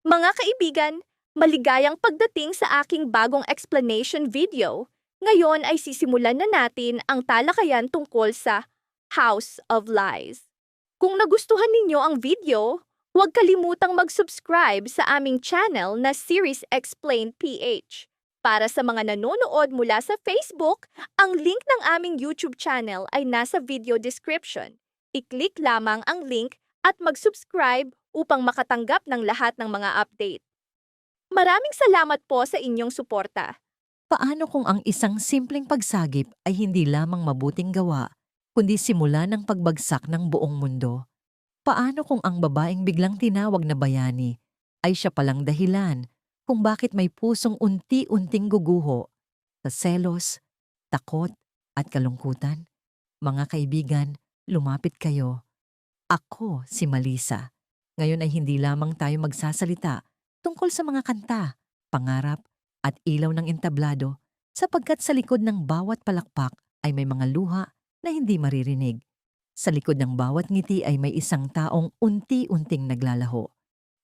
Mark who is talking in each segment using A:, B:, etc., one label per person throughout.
A: Mga kaibigan, maligayang pagdating sa aking bagong explanation video. Ngayon ay sisimulan na natin ang talakayan tungkol sa House of Lies. Kung nagustuhan ninyo ang video, huwag kalimutang mag-subscribe sa aming channel na Series Explained PH. Para sa mga nanonood mula sa Facebook, ang link ng aming YouTube channel ay nasa video description. I-click lamang ang link at mag-subscribe upang makatanggap ng lahat ng mga update. Maraming salamat po sa inyong suporta.
B: Paano kung ang isang simpleng pagsagip ay hindi lamang mabuting gawa, kundi simula ng pagbagsak ng buong mundo? Paano kung ang babaeng biglang tinawag na bayani ay siya palang dahilan kung bakit may pusong unti-unting guguho sa selos, takot at kalungkutan? Mga kaibigan, lumapit kayo. Ako si Malisa. Ngayon ay hindi lamang tayo magsasalita tungkol sa mga kanta, pangarap at ilaw ng entablado sapagkat sa likod ng bawat palakpak ay may mga luha na hindi maririnig. Sa likod ng bawat ngiti ay may isang taong unti-unting naglalaho.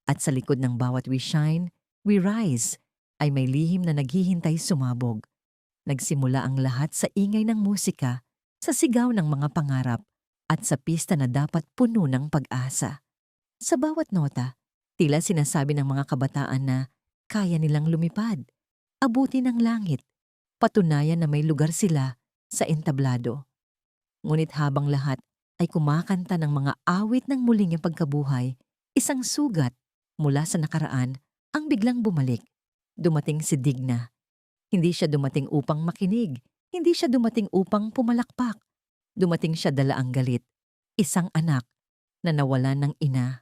B: At sa likod ng bawat we shine, we rise ay may lihim na naghihintay sumabog. Nagsimula ang lahat sa ingay ng musika, sa sigaw ng mga pangarap at sa pista na dapat puno ng pag-asa. Sa bawat nota, tila sinasabi ng mga kabataan na kaya nilang lumipad, abutin ng langit, patunayan na may lugar sila sa entablado. Ngunit habang lahat ay kumakanta ng mga awit ng muling pagkabuhay, isang sugat mula sa nakaraan ang biglang bumalik. Dumating si Digna. Hindi siya dumating upang makinig, hindi siya dumating upang pumalakpak. Dumating siya dala ang galit, isang anak na nawalan ng ina.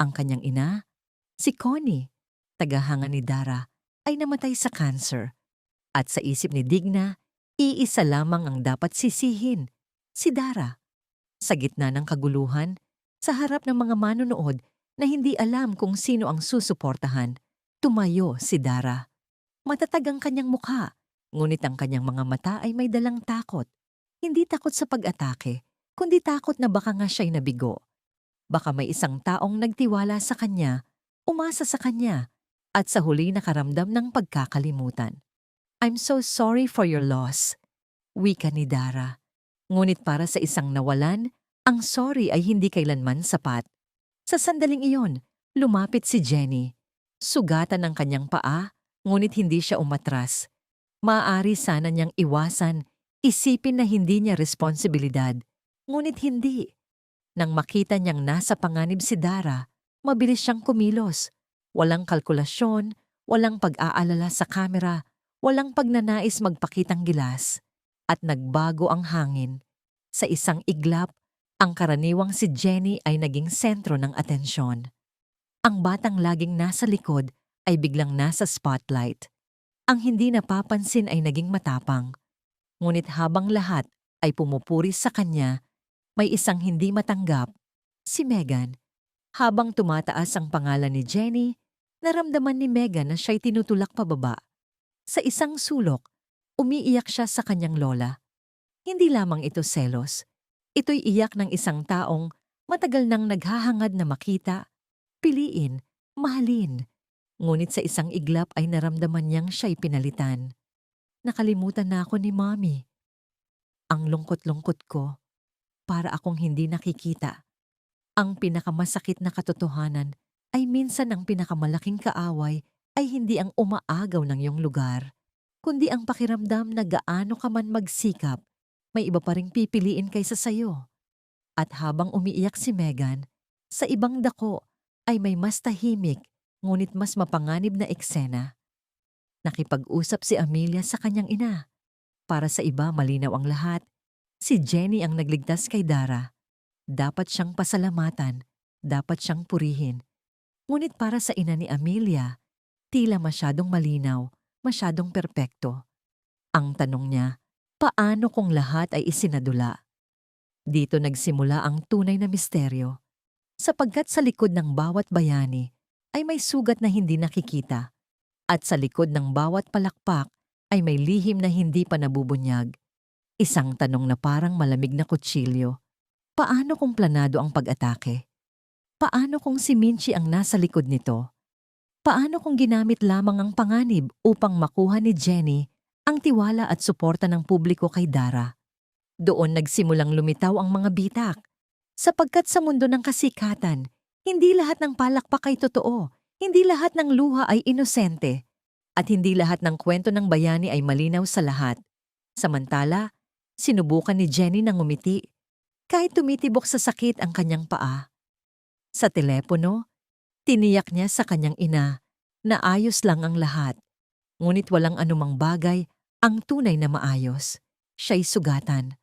B: Ang kanyang ina, si Connie, tagahanga ni Dara, ay namatay sa cancer. At sa isip ni Digna, iisa lamang ang dapat sisihin, si Dara. Sa gitna ng kaguluhan, sa harap ng mga manonood na hindi alam kung sino ang susuportahan, tumayo si Dara. Matatag ang kanyang mukha, ngunit ang kanyang mga mata ay may dalang takot. Hindi takot sa pag-atake, kundi takot na baka nga siya'y nabigo. Baka may isang taong nagtiwala sa kanya, umasa sa kanya, at sa huli nakaramdam ng pagkakalimutan. I'm so sorry for your loss, wika ni Dara. Ngunit para sa isang nawalan, ang sorry ay hindi kailanman sapat. Sa sandaling iyon, lumapit si Jenny. Sugatan ang kanyang paa, ngunit hindi siya umatras. Maaari sana niyang iwasan, isipin na hindi niya responsibilidad, ngunit hindi. Nang makita niyang nasa panganib si Dara, mabilis siyang kumilos. Walang kalkulasyon, walang pag-aalala sa kamera, walang pagnanais magpakitang gilas. At nagbago ang hangin. Sa isang iglap, ang karaniwang si Jenny ay naging sentro ng atensyon. Ang batang laging nasa likod ay biglang nasa spotlight. Ang hindi napapansin ay naging matapang. Ngunit habang lahat ay pumupuri sa kanya, may isang hindi matanggap, si Megan. Habang tumataas ang pangalan ni Jenny, naramdaman ni Megan na siya'y tinutulak pababa. Sa isang sulok, umiiyak siya sa kanyang lola. Hindi lamang ito selos. Ito'y iyak ng isang taong matagal nang naghahangad na makita, piliin, mahalin. Ngunit sa isang iglap ay naramdaman niyang siya'y pinalitan. Nakalimutan na ako ni Mommy. Ang lungkot-lungkot ko, para akong hindi nakikita. Ang pinakamasakit na katotohanan ay minsan ang pinakamalaking kaaway ay hindi ang umaagaw ng iyong lugar, kundi ang pakiramdam na gaano ka man magsikap, may iba pa ring pipiliin kaysa sayo. At habang umiiyak si Megan, sa ibang dako ay may mas tahimik ngunit mas mapanganib na eksena. Nakipag-usap si Amelia sa kanyang ina. Para sa iba malinaw ang lahat, si Jenny ang nagligtas kay Dara. Dapat siyang pasalamatan, dapat siyang purihin. Ngunit para sa ina ni Amelia, tila masyadong malinaw, masyadong perpekto. Ang tanong niya, paano kung lahat ay isinadula? Dito nagsimula ang tunay na misteryo. Sapagkat sa likod ng bawat bayani ay may sugat na hindi nakikita. At sa likod ng bawat palakpak ay may lihim na hindi pa nabubunyag. Isang tanong na parang malamig na kutsilyo. Paano kung planado ang pag-atake? Paano kung si Minchi ang nasa likod nito? Paano kung ginamit lamang ang panganib upang makuha ni Jenny ang tiwala at suporta ng publiko kay Dara? Doon nagsimulang lumitaw ang mga bitak. Sapagkat sa mundo ng kasikatan, hindi lahat ng palakpak ay totoo, hindi lahat ng luha ay inosente, at hindi lahat ng kwento ng bayani ay malinaw sa lahat. Samantala, sinubukan ni Jenny na ngumiti, kahit tumitibok sa sakit ang kanyang paa. Sa telepono, tiniyak niya sa kanyang ina na ayos lang ang lahat, ngunit walang anumang bagay ang tunay na maayos. Siya'y sugatan,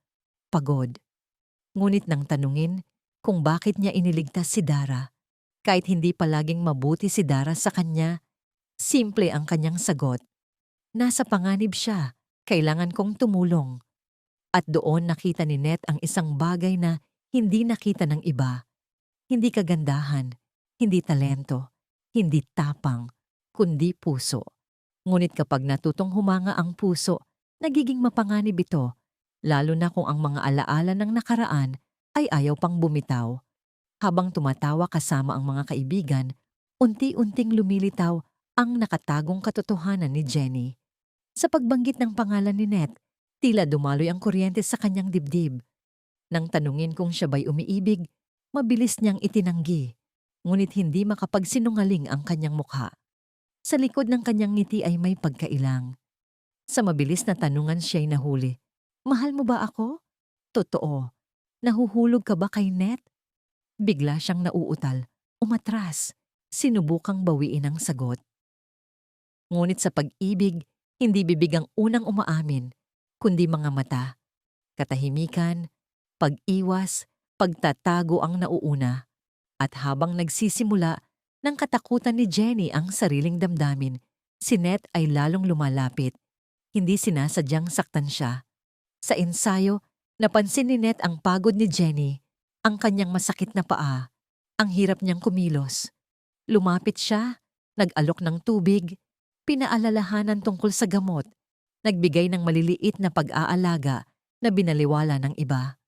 B: pagod. Ngunit nang tanungin kung bakit niya iniligtas si Dara, kahit hindi palaging mabuti si Dara sa kanya, simple ang kanyang sagot. Nasa panganib siya, kailangan kong tumulong. At doon nakita ni Net ang isang bagay na hindi nakita ng iba. Hindi kagandahan, hindi talento, hindi tapang, kundi puso. Ngunit kapag natutong humanga ang puso, nagiging mapanganib ito, lalo na kung ang mga alaala ng nakaraan ay ayaw pang bumitaw. Habang tumatawa kasama ang mga kaibigan, unti-unting lumilitaw ang nakatagong katotohanan ni Jenny. Sa pagbanggit ng pangalan ni Net, tila dumaloy ang kuryente sa kanyang dibdib. Nang tanungin kung siya ba'y umiibig, mabilis niyang itinanggi, ngunit hindi makapagsinungaling ang kanyang mukha. Sa likod ng kanyang ngiti ay may pagkailang. Sa mabilis na tanungan siya'y nahuli, "Mahal mo ba ako?" "Totoo." "Nahuhulog ka ba kay Net?" Bigla siyang nauutal, umatras, sinubukang bawiin ang sagot. Ngunit sa pag-ibig, hindi bibig ang unang umaamin, kundi mga mata. Katahimikan, pag-iwas, pagtatago ang nauuna. At habang nagsisimula ng katakutan ni Jenny ang sariling damdamin, si Net ay lalong lumalapit. Hindi sinasadyang saktan siya. Sa ensayo, napansin ni Net ang pagod ni Jenny, ang kanyang masakit na paa, ang hirap niyang kumilos. Lumapit siya, nag-alok ng tubig, pinaalalahanan tungkol sa gamot, nagbigay ng maliliit na pag-aalaga na binaliwala ng iba.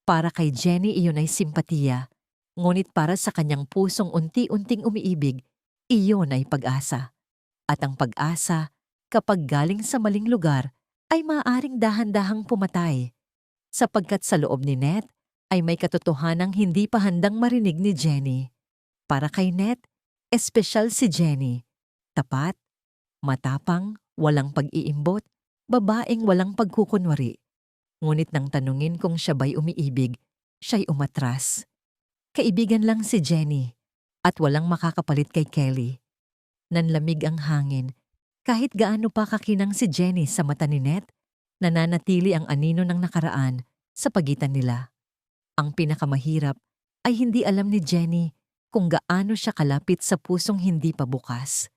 B: Para kay Jenny iyon ay simpatiya, ngunit para sa kanyang pusong unti-unting umiibig, iyon ay pag-asa. At ang pag-asa, kapag galing sa maling lugar, ay maaaring dahan-dahang pumatay. Sapagkat sa loob ni Net ay may katotohanang hindi pa handang marinig ni Jenny. Para kay Net, espesyal si Jenny. Tapat, matapang, walang pag-iimbot, babaeng walang pagkukunwari. Ngunit nang tanungin kung siya ba'y umiibig, siya'y umatras. Kaibigan lang si Jenny at walang makakapalit kay Kelly. Nanlamig ang hangin. Kahit gaano pa kakinang si Jenny sa mata ni Net, nananatili ang anino ng nakaraan sa pagitan nila. Ang pinakamahirap ay hindi alam ni Jenny kung gaano siya kalapit sa pusong hindi pa bukas.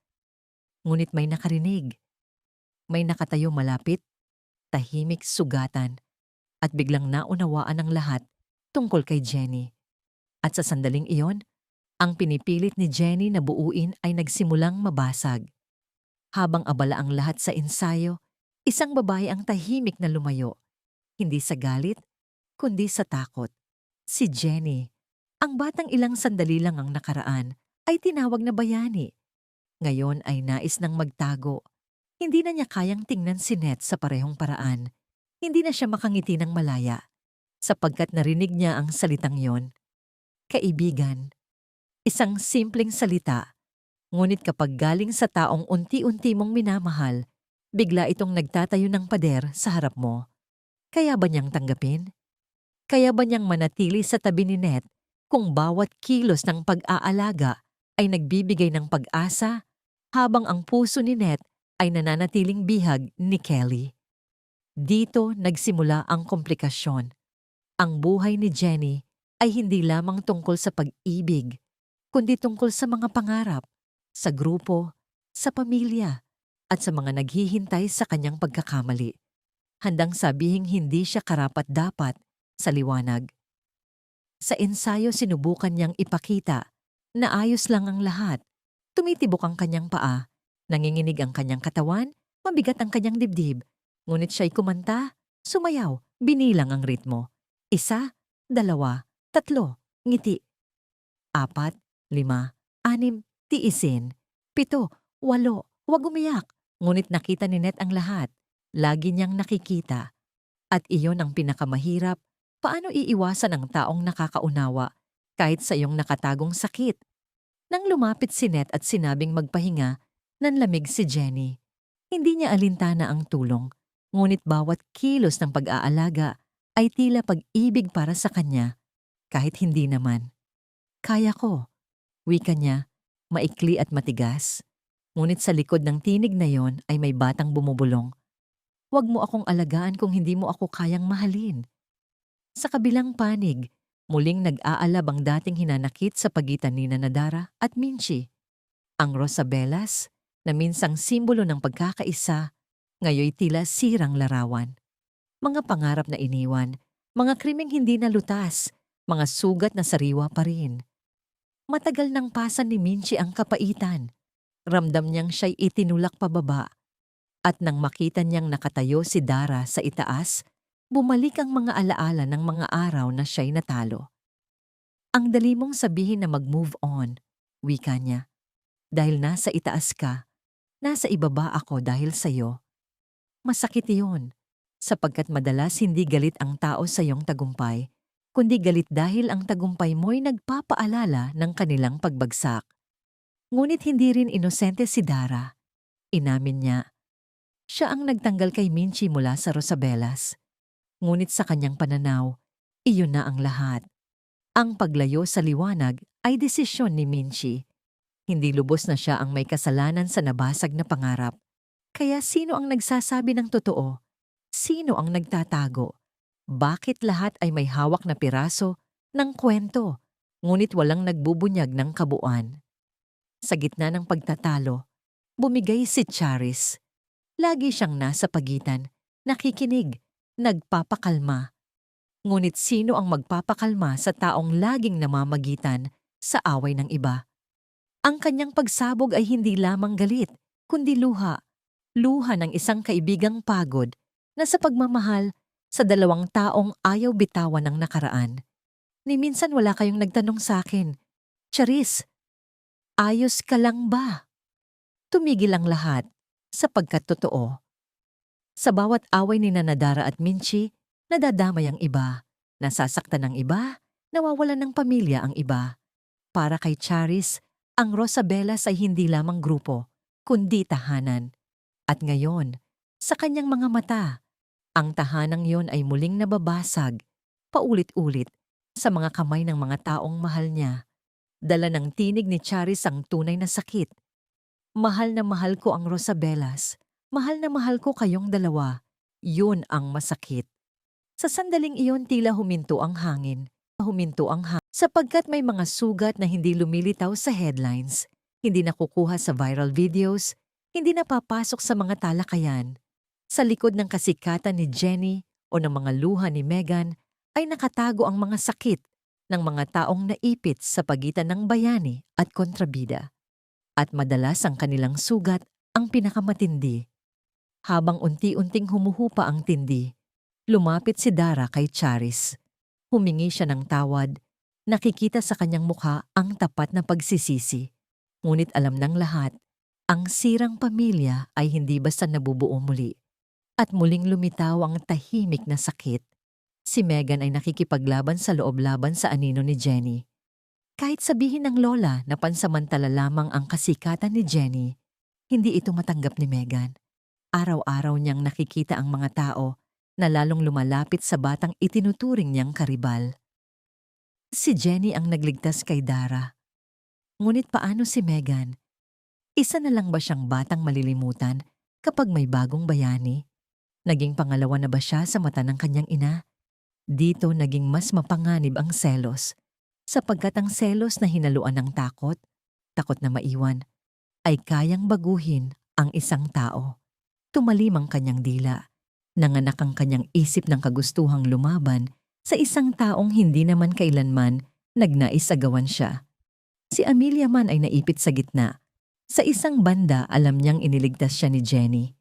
B: Ngunit may nakarinig. May nakatayo malapit, tahimik sugatan, at biglang naunawaan ng lahat tungkol kay Jenny. At sa sandaling iyon, ang pinipilit ni Jenny na buuin ay nagsimulang mabasag. Habang abala ang lahat sa ensayo, isang babae ang tahimik na lumayo. Hindi sa galit, kundi sa takot. Si Jenny, ang batang ilang sandali lang ang nakaraan, ay tinawag na bayani. Ngayon ay nais nang magtago. Hindi na niya kayang tingnan si Net sa parehong paraan. Hindi na siya makangiti ng malaya, sapagkat narinig niya ang salitang yon. Kaibigan. Isang simpleng salita, ngunit kapag galing sa taong unti-unti mong minamahal, bigla itong nagtatayo ng pader sa harap mo. Kaya ba niyang tanggapin? Kaya ba niyang manatili sa tabi ni Net kung bawat kilos ng pag-aalaga ay nagbibigay ng pag-asa habang ang puso ni Net ay nananatiling bihag ni Kelly? Dito nagsimula ang komplikasyon. Ang buhay ni Jenny ay hindi lamang tungkol sa pag-ibig, kundi tungkol sa mga pangarap, sa grupo, sa pamilya, at sa mga naghihintay sa kanyang pagkakamali. Handang sabihing hindi siya karapat-dapat sa liwanag. Sa ensayo sinubukan niyang ipakita na ayos lang ang lahat. Tumitibok ang kanyang paa, nanginginig ang kanyang katawan, mabigat ang kanyang dibdib. Ngunit siya'y kumanta, sumayaw, binilang ang ritmo. 1, 2, 3, ngiti. 4, 5, 6, tiisin. 7, 8, huwag umiyak. Ngunit nakita ni Net ang lahat. Lagi niyang nakikita. At iyon ang pinakamahirap, paano iiwasan ang taong nakakaunawa kahit sa iyong nakatagong sakit? Nang lumapit si Net at sinabing magpahinga, nanlamig si Jenny. Hindi niya alintana ang tulong, ngunit bawat kilos ng pag-aalaga ay tila pag-ibig para sa kanya, kahit hindi naman. Kaya ko, wika niya, maikli at matigas. Ngunit sa likod ng tinig na yon ay may batang bumubulong. Huwag mo akong alagaan kung hindi mo ako kayang mahalin. Sa kabilang panig, muling nag-aalab ang dating hinanakit sa pagitan ni Nadara at Minchi. Ang Rosabellas, na minsang simbolo ng pagkakaisa, ngayoy tila sirang larawan. Mga pangarap na iniwan, mga krimeng hindi nalutas, mga sugat na sariwa pa rin. Matagal nang pasan ni Minchi ang kapaitan. Ramdam niyang siya'y itinulak pababa. At nang makita niyang nakatayo si Dara sa itaas, bumalik ang mga alaala ng mga araw na siya'y natalo. Ang dali mong sabihin na mag-move on, wika niya. Dahil nasa itaas ka, nasa ibaba ako dahil sa'yo. Masakit iyon, sapagkat madalas hindi galit ang tao sa iyong tagumpay, kundi galit dahil ang tagumpay mo'y nagpapaalala ng kanilang pagbagsak. Ngunit hindi rin inosente si Dara. Inamin niya, siya ang nagtanggal kay Minchi mula sa Rosabellas. Ngunit sa kanyang pananaw, iyon na ang lahat. Ang paglayo sa liwanag ay desisyon ni Minchi. Hindi lubos na siya ang may kasalanan sa nabasag na pangarap. Kaya sino ang nagsasabi ng totoo? Sino ang nagtatago? Bakit lahat ay may hawak na piraso ng kwento, ngunit walang nagbubunyag ng kabuuan? Sa gitna ng pagtatalo, bumigay si Charis. Lagi siyang nasa pagitan, nakikinig, nagpapakalma. Ngunit sino ang magpapakalma sa taong laging namamagitan sa away ng iba? Ang kanyang pagsabog ay hindi lamang galit, kundi luha. Luha ng isang kaibigang pagod na sa pagmamahal sa dalawang taong ayaw bitawan ng nakaraan. Ni minsan wala kayong nagtanong sa akin, Charis, ayos ka lang ba? Tumigil ang lahat. Sapagkat totoo. Sa bawat away ni Nadara at Minchi, nadadamay ang iba, nasasaktan ang iba, nawawalan ng pamilya ang iba. Para kay Charis, ang Rosabellas ay hindi lamang grupo, kundi tahanan. At ngayon, sa kanyang mga mata, ang tahanang yon ay muling nababasag, paulit-ulit, sa mga kamay ng mga taong mahal niya. Dala ng tinig ni Charis ang tunay na sakit. Mahal na mahal ko ang Rosabellas. Mahal na mahal ko kayong dalawa. Yun ang masakit. Sa sandaling iyon tila huminto ang hangin. Sapagkat may mga sugat na hindi lumilitaw sa headlines, hindi nakukuha sa viral videos, hindi napapasok sa mga talakayan. Sa likod ng kasikatan ni Jenny o ng mga luha ni Megan ay nakatago ang mga sakit ng mga taong naipit sa pagitan ng bayani at kontrabida. At madalas ang kanilang sugat ang pinakamatindi. Habang unti-unting humuhupa ang tindi, lumapit si Dara kay Charis. Humingi siya ng tawad, nakikita sa kanyang mukha ang tapat na pagsisisi. Ngunit alam ng lahat, ang sirang pamilya ay hindi basta nabubuo muli. At muling lumitaw ang tahimik na sakit. Si Megan ay nakikipaglaban sa loob laban sa anino ni Jenny. Kahit sabihin ng lola na pansamantala lamang ang kasikatan ni Jenny, hindi ito matanggap ni Megan. Araw-araw niyang nakikita ang mga tao na lalong lumalapit sa batang itinuturing niyang karibal. Si Jenny ang nagligtas kay Dara. Ngunit paano si Megan? Isa na lang ba siyang batang malilimutan kapag may bagong bayani? Naging pangalawa na ba siya sa mata ng kanyang ina? Dito naging mas mapanganib ang selos. Sapagkat ang selos na hinaluan ng takot na maiwan, ay kayang baguhin ang isang tao. Tumalim ang kanyang dila. Nanganak ang kanyang isip ng kagustuhang lumaban sa isang taong hindi naman kailanman nagnais agawan siya. Si Amelia man ay naipit sa gitna. Sa isang banda alam niyang iniligtas siya ni Jenny.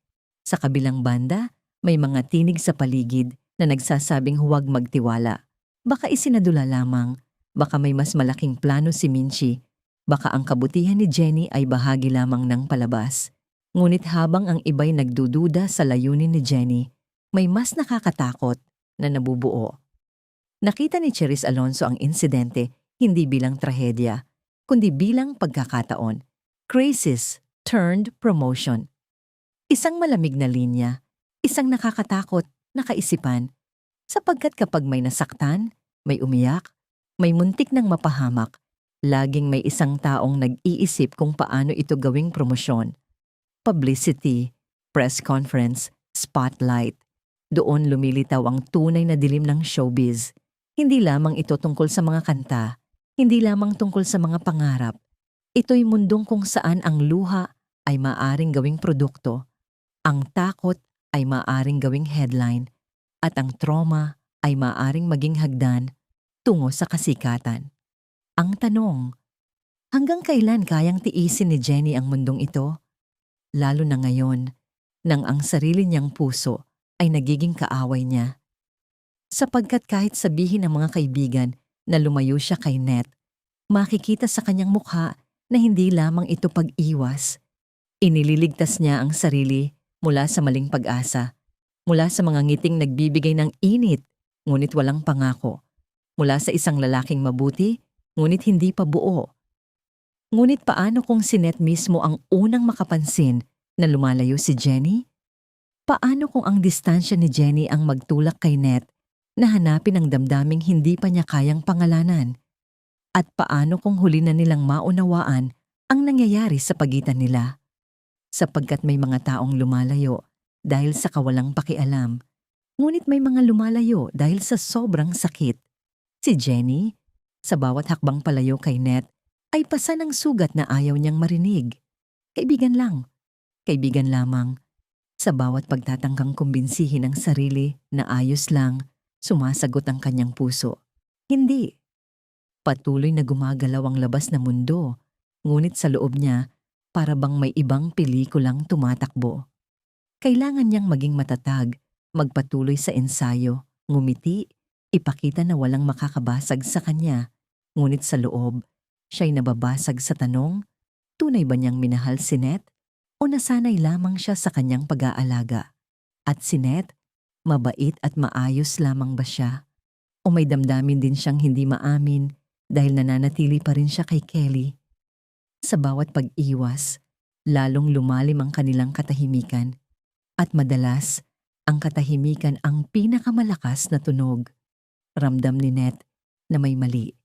B: Sa kabilang banda, may mga tinig sa paligid na nagsasabing huwag magtiwala. Baka isinadula lamang. Baka may mas malaking plano si Minchi. Baka ang kabutihan ni Jenny ay bahagi lamang ng palabas. Ngunit habang ang iba'y nagdududa sa layunin ni Jenny, may mas nakakatakot na nabubuo. Nakita ni Cherise Alonso ang insidente hindi bilang trahedya, kundi bilang pagkakataon. Crisis turned promotion. Isang malamig na linya, isang nakakatakot na kaisipan, sapagkat kapag may nasaktan, may umiyak, may muntik ng mapahamak, laging may isang taong nag-iisip kung paano ito gawing promosyon. Publicity, press conference, spotlight. Doon lumilitaw ang tunay na dilim ng showbiz. Hindi lamang ito tungkol sa mga kanta, hindi lamang tungkol sa mga pangarap. Ito'y mundong kung saan ang luha ay maaring gawing produkto, ang takot ay maaring gawing headline, at ang trauma ay maaring maging hagdan tungo sa kasikatan. Ang tanong, hanggang kailan kayang tiisin ni Jenny ang mundong ito? Lalo na ngayon, nang ang sarili niyang puso ay nagiging kaaway niya. Sapagkat kahit sabihin ng mga kaibigan na lumayo siya kay Net, makikita sa kanyang mukha na hindi lamang ito pag-iwas. Inililigtas niya ang sarili mula sa maling pag-asa, mula sa mga ngiting nagbibigay ng init, ngunit walang pangako, mula sa isang lalaking mabuti, ngunit hindi pa buo. Ngunit paano kung si Net mismo ang unang makapansin na lumalayo si Jenny? Paano kung ang distansya ni Jenny ang magtulak kay Net na hanapin ang damdaming hindi pa niya kayang pangalanan? At paano kung huli na nilang maunawaan ang nangyayari sa pagitan nila? Sapagkat may mga taong lumalayo dahil sa kawalang pakialam, ngunit may mga lumalayo dahil sa sobrang sakit. Si Jenny, sa bawat hakbang palayo kay Net, ay pasa ng sugat na ayaw niyang marinig. Kaibigan lang, kaibigan lamang. Sa bawat pagtatangkang kumbinsihin ang sarili na ayos lang, sumasagot ang kanyang puso. Hindi. Patuloy na gumagalaw ang labas na mundo, ngunit sa loob niya, para bang may ibang pelikulang tumatakbo. Kailangan niyang maging matatag, magpatuloy sa ensayo, ngumiti, ipakita na walang makakabasag sa kanya. Ngunit sa loob, siya'y nababasag sa tanong, tunay ba niyang minahal si Net o nasanay lamang siya sa kanyang pag-aalaga? At si Net, mabait at maayos lamang ba siya? O may damdamin din siyang hindi maamin dahil nananatili pa rin siya kay Kelly? Sa bawat pag-iwas, lalong lumalim ang kanilang katahimikan. At madalas, ang katahimikan ang pinakamalakas na tunog. Ramdam ni Net na may mali.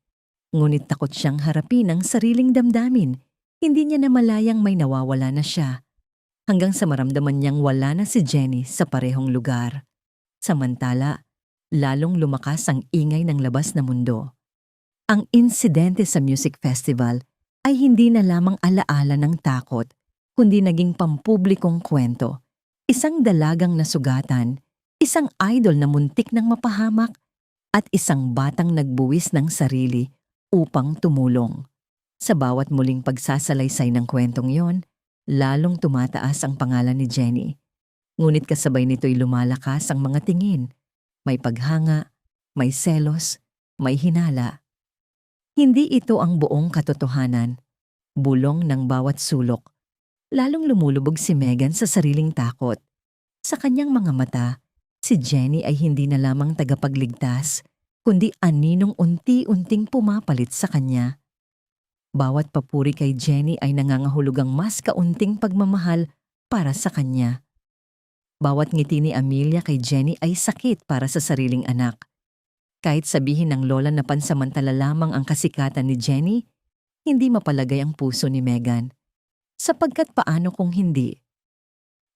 B: Ngunit takot siyang harapin ang sariling damdamin. Hindi niya namalayang may nawawala na siya. Hanggang sa maramdaman niyang wala na si Jenny sa parehong lugar. Samantala, lalong lumakas ang ingay ng labas na mundo. Ang insidente sa music festival ay hindi na lamang alaala ng takot, kundi naging pampublikong kwento. Isang dalagang nasugatan, isang idol na muntik ng mapahamak, at isang batang nagbuwis ng sarili upang tumulong. Sa bawat muling pagsasalaysay ng kwentong yon, lalong tumataas ang pangalan ni Jenny. Ngunit kasabay nito'y lumalakas ang mga tingin. May paghanga, may selos, may hinala. Hindi ito ang buong katotohanan. Bulong ng bawat sulok. Lalong lumulubog si Megan sa sariling takot. Sa kanyang mga mata, si Jenny ay hindi na lamang tagapagligtas, kundi aninong unti-unting pumapalit sa kanya. Bawat papuri kay Jenny ay nangangahulugang mas kaunting pagmamahal para sa kanya. Bawat ngiti ni Amelia kay Jenny ay sakit para sa sariling anak. Kahit sabihin ng lola na pansamantala lamang ang kasikatan ni Jenny, hindi mapalagay ang puso ni Megan. Sapagkat paano kung hindi?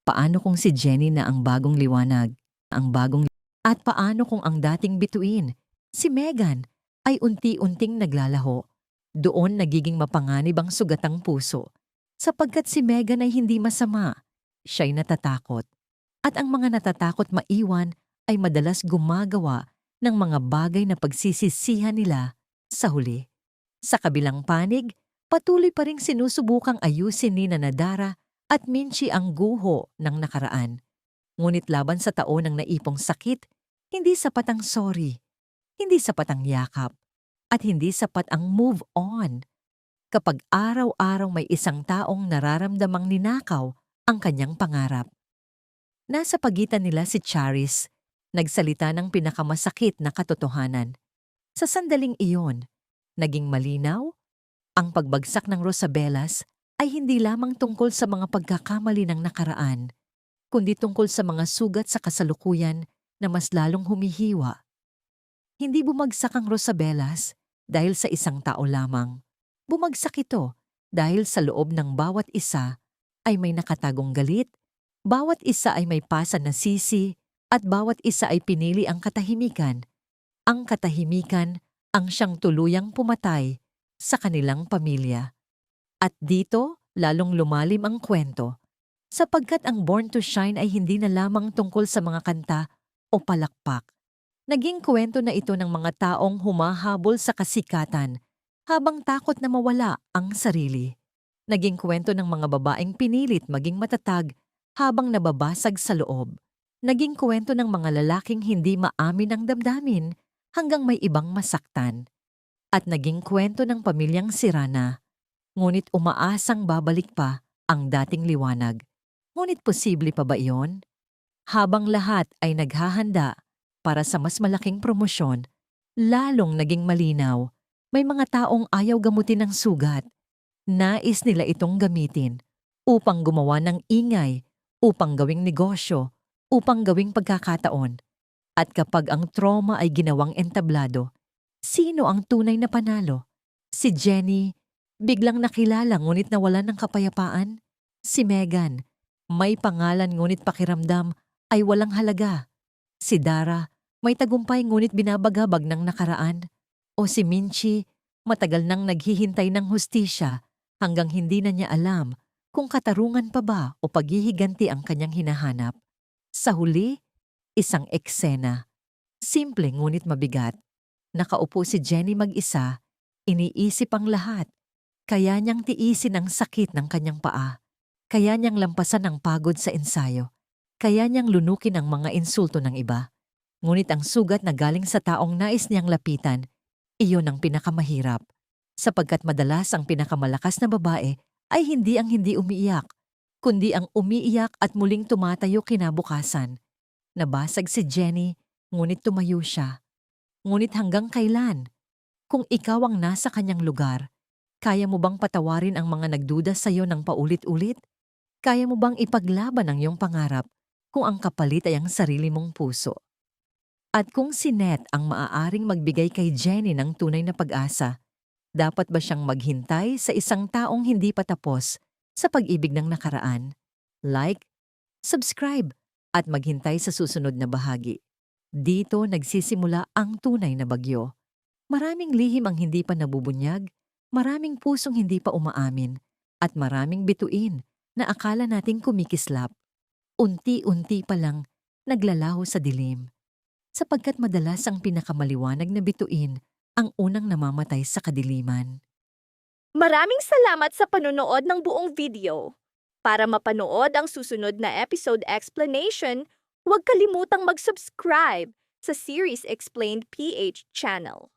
B: Paano kung si Jenny na ang bagong liwanag, at paano kung ang dating bituin, si Megan, ay unti-unting naglalaho? Doon nagiging mapanganib ang sugatang puso. Sapagkat si Megan ay hindi masama, siya'y natatakot. At ang mga natatakot maiwan ay madalas gumagawa ng mga bagay na pagsisisihan nila sa huli. Sa kabilang panig, patuloy pa ring sinusubukang ayusin ni Nadara at Minchi ang guho ng nakaraan. Ngunit laban sa taon ng naipong sakit, hindi sapat ang sorry, hindi sapat ang yakap, at hindi sapat ang move on. kapag araw-araw may isang taong nararamdamang ninakaw ang kanyang pangarap. Nasa pagitan nila si Charis, nagsalita ng pinakamasakit na katotohanan. Sa sandaling iyon, naging malinaw, ang pagbagsak ng Rosabellas ay hindi lamang tungkol sa mga pagkakamali ng nakaraan, kundi tungkol sa mga sugat sa kasalukuyan na mas lalong humihiwa. Hindi bumagsak ang Rosabellas dahil sa isang tao lamang. Bumagsak ito dahil sa loob ng bawat isa ay may nakatagong galit, bawat isa ay may pasan na sisi, at bawat isa ay pinili ang katahimikan. Ang katahimikan ang siyang tuluyang pumatay sa kanilang pamilya. At dito, lalong lumalim ang kwento, sapagkat ang Born to Shine ay hindi na lamang tungkol sa mga kanta o palakpak. Naging kwento na ito ng mga taong humahabol sa kasikatan habang takot na mawala ang sarili. Naging kwento ng mga babaeng pinilit maging matatag habang nababasag sa loob. Naging kwento ng mga lalaking hindi maamin ang damdamin hanggang may ibang masaktan. At naging kwento ng pamilyang sirana, ngunit umaasang babalik pa ang dating liwanag. Ngunit posible pa ba iyon? Habang lahat ay naghahanda para sa mas malaking promosyon, lalong naging malinaw, may mga taong ayaw gamutin ng sugat. Nais nila itong gamitin upang gumawa ng ingay, upang gawing negosyo, upang gawing pagkakataon. At kapag ang trauma ay ginawang entablado, sino ang tunay na panalo? Si Jenny, biglang nakilala ngunit nawalan ng kapayapaan? Si Megan, may pangalan ngunit pakiramdam ay walang halaga? Si Dara, may tagumpay ngunit binabagabag ng nakaraan? O si Minchi, matagal nang naghihintay ng hustisya hanggang hindi na niya alam kung katarungan pa ba o paghihiganti ang kanyang hinahanap? Sa huli, isang eksena. Simple ngunit mabigat. Nakaupo si Jenny mag-isa, iniisip ang lahat. Kaya niyang tiisin ang sakit ng kanyang paa. Kaya niyang lampasan ang pagod sa ensayo. Kaya niyang lunukin ang mga insulto ng iba. Ngunit ang sugat na galing sa taong nais niyang lapitan, iyon ang pinakamahirap. Sapagkat madalas ang pinakamalakas na babae ay hindi ang hindi umiiyak, kundi ang umiiyak at muling tumatayo kinabukasan. Nabasag si Jenny, ngunit tumayo siya. Ngunit hanggang kailan? Kung ikaw ang nasa kanyang lugar, kaya mo bang patawarin ang mga nagduda sa iyo ng paulit-ulit? Kaya mo bang ipaglaban ang iyong pangarap kung ang kapalit ay ang sarili mong puso? At kung si Ned ang maaaring magbigay kay Jenny ng tunay na pag-asa, dapat ba siyang maghintay sa isang taong hindi pa tapos sa pag-ibig ng nakaraan? Like, subscribe, at maghintay sa susunod na bahagi. Dito nagsisimula ang tunay na bagyo. Maraming lihim ang hindi pa nabubunyag, maraming pusong hindi pa umaamin, at maraming bituin na akala nating kumikislap. Unti-unti pa lang naglalaho sa dilim. Sapagkat madalas ang pinakamaliwanag na bituin ang unang namamatay sa kadiliman.
A: Maraming salamat sa panonood ng buong video. Para mapanood ang susunod na episode explanation, huwag kalimutang mag-subscribe sa Series Explained PH channel.